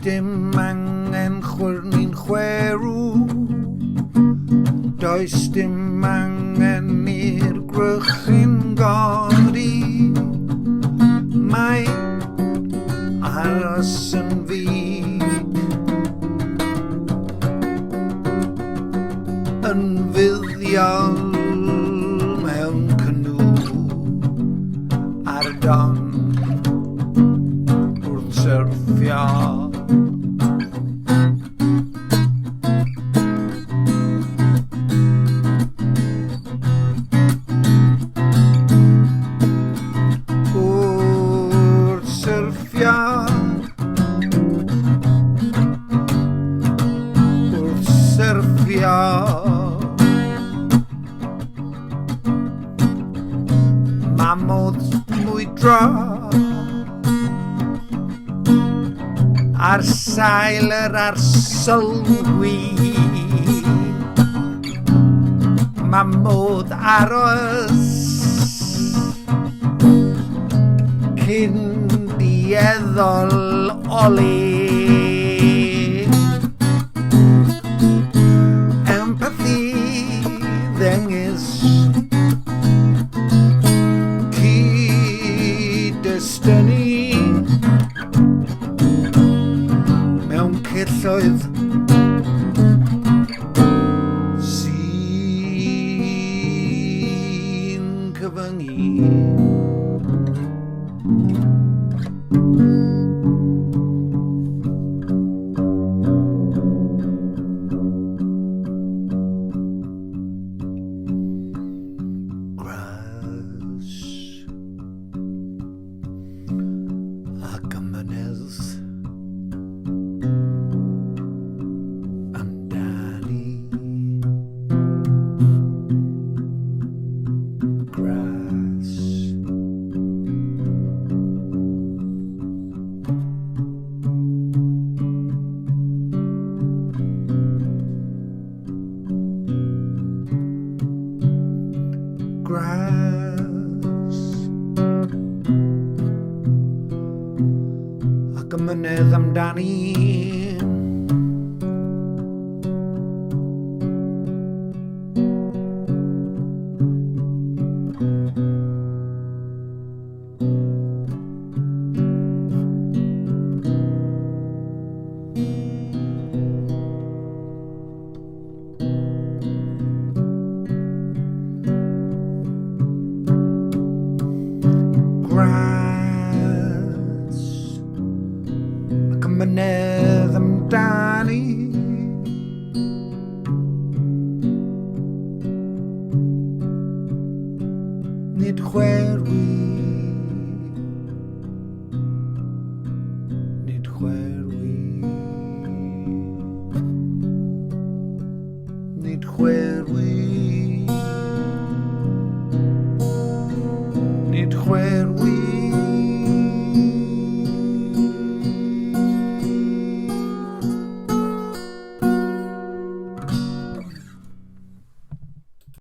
dim angen chwyrni'n chwerw, does dim angen i'r grychu'n godi. Mae aros yn fyd yn fuddiol mewn cynw ar y don wrth syrffio. Mamodd mwydro ar sail yr arsylwi, mamodd aros cyn dieddol oli. Empathy ddengys cyd-destiny mewn celloedd sy'n cyfyngu. Amynedd, amdani, gras, amynedd amdani. Amynedd amdani, nid chwerwi, nid chwerwi, nid chwerwi, nid chwerwi.